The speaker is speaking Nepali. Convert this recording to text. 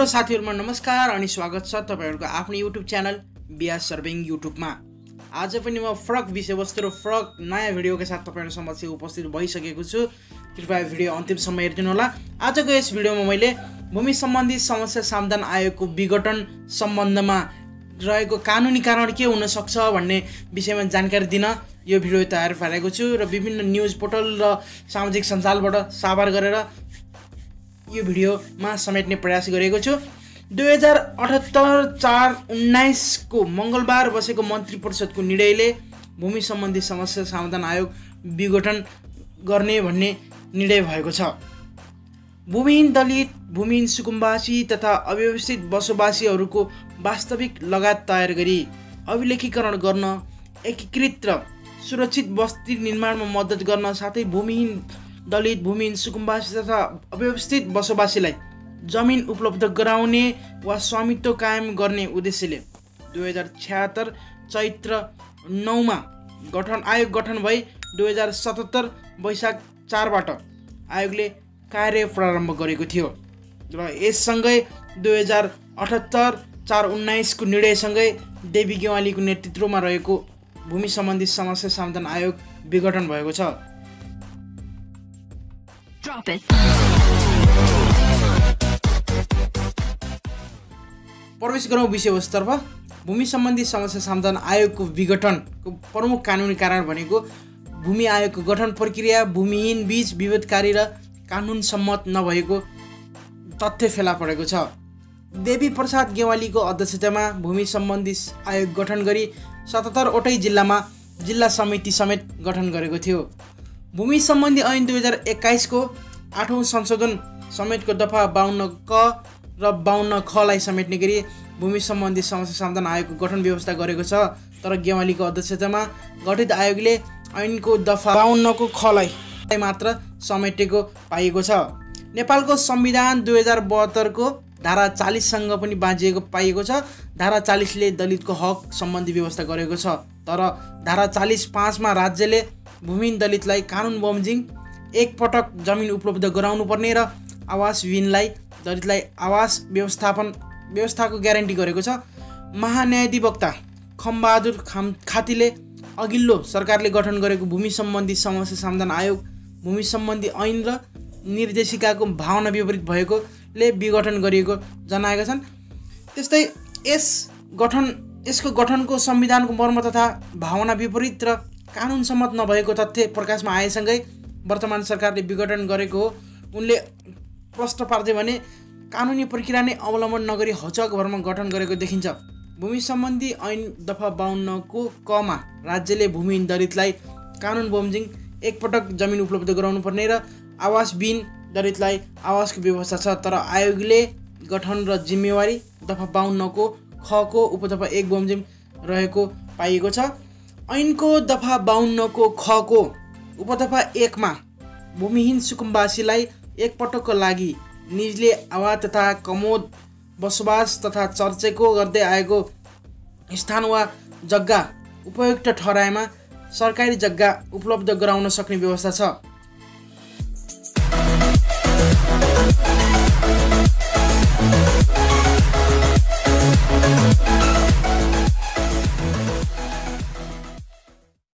सम्पूर्ण साथीहरुमा नमस्कार अनि स्वागत छ तपाईहरुको आफ्नो YouTube च्यानल बिया सर्भिङ युट्युबमा। आज पनि म फरक विषयवस्तु र फरक नयाँ भिडियोका साथ तपाईहरु समक्ष उपस्थित भइसकेको छु। कृपया भिडियो अन्तिमसम्म हेर्दिनु होला। आजको यस भिडियोमा मैले भूमि सम्बन्धी समस्या समाधान आयोगको विघटन सम्बन्धमा रहेको कानुनी कारण के हुन सक्छ भन्ने विषयमा जानकारी दिन यो भिडियो तयार पारेको छु र विभिन्न न्यूज पोर्टल र सामाजिक सञ्जालबाट साभार गरेर यो भिडियोमा समेट्ने प्रयास गरेको छु। 2078/4/19 को मंगलबार बसेको मन्त्री परिषदको निर्णयले भूमि सम्बन्धी समस्या समाधान आयोग विघटन गर्ने भन्ने निर्णय भएको छ। भूमिहीन दलित, भूमिहीन सुकुम्बासी तथा अव्यवस्थित बसोबासीहरूको वास्तविक लगात तयार गरी अभिलेखीकरण गर्न, एकीकृत र सुरक्षित बस्ती निर्माणमा मद्दत गर्न साथै भूमिहीन दलित, भूमिहीन सुकुम्बासी तथा अव्यवस्थित बसोबासीलाई जमिन उपलब्ध गराउने वा स्वामित्व कायम गर्ने उद्देश्यले 2076 चैत्र 9 मा आयोग गठन भई 2077 वैशाख 4 बाट आयोगले कार्य प्रारम्भ गरेको थियो र यससँगै 2078/4/19 को निर्णयसँगै देवी गेवालीको नेतृत्वमा रहेको भूमि सम्बन्धी समस्या समाधान आयोग विघटन भएको छ। प्रवेश गरौँ विषयवस्तुतर्फ। भूमि सम्बन्धी समस्या समाधान आयोगको विघटनको प्रमुख कानुनी कारण भनेको भूमि आयोगको गठन प्रक्रिया भूमिहीन बीच विवादकारी र कानुन सम्मत नभएको तथ्य फेला परेको छ। देवी प्रसाद गेवालीको अध्यक्षतामा भूमि सम्बन्धी आयोग गठन गरी 77 वटै जिल्लामा जिल्ला समिति समेत गठन गरेको थियो। भूमि सम्बन्धी ऐन 2021 को 8औं संशोधन समेतको दफा 52 क र 52 ख लाई समेट्ने गरी भूमि सम्बन्धी समस्या समाधान आयोगको गठन व्यवस्था गरेको छ। तर गेवालीको अध्यक्षतामा गठित आयोगले ऐनको दफा 52 को ख लाई मात्र समेटेको पाइएको छ। नेपालको संविधान 2072 को धारा 40 सँग पनि बाँझिएको पाइएको छ। धारा 40 ले दलितको हक सम्बन्धी व्यवस्था गरेको छ। तर धारा 40(5) मा राज्यले भूमिहीन दलितलाई कानुन बमोजिम एक पटक जमिन उपलब्ध गराउनु पर्ने र आवासविहीनलाई दलितलाई आवास व्यवस्थाको ग्यारेन्टी गरेको छ। महान्यायाधिवक्ता खमबहादुर खातीले अघिल्लो सरकारले गठन गरेको भूमि सम्बन्धी समस्या समाधान आयोग भूमि सम्बन्धी ऐन र निर्देशिकाको भावना विपरीत भएकोले विघटन गरिएको जनाएका छन्। त्यस्तै यसको गठनको संविधानको मर्म तथा भावना विपरीत र कानुन सम्मत नभएको तथ्य प्रकाशमा आएसँगै वर्तमान सरकारले विघटन गरेको हो। उनले प्रश्न पार्दै भने कानुनी प्रक्रिया नै अवलम्बन नगरी हचक भरमा गठन गरेको देखिन्छ। भूमि सम्बन्धी ऐन दफा 52 को क मा राज्यले भूमिहीन दलितलाई कानुन बमोजिम एकपटक जमिन उपलब्ध गराउनु पर्ने र आवासविहीन दलितलाई आवासको व्यवस्था छ। तर आयोगले गठन र जिम्मेवारी दफा 52 को ख को उपदफा 1 बमोजिम रहेको पाइएको छ। ऐनको दफा 52 को ख को उपदफा 1 मा भूमिहीन सुकुम्बासीलाई एकपटकको लागि निजले आवास तथा कमोद बसोबास तथा चर्चेको गर्दै आएको स्थान वा जग्गा उपयुक्त ठहराएमा सरकारी जग्गा उपलब्ध गराउन सक्ने व्यवस्था छ।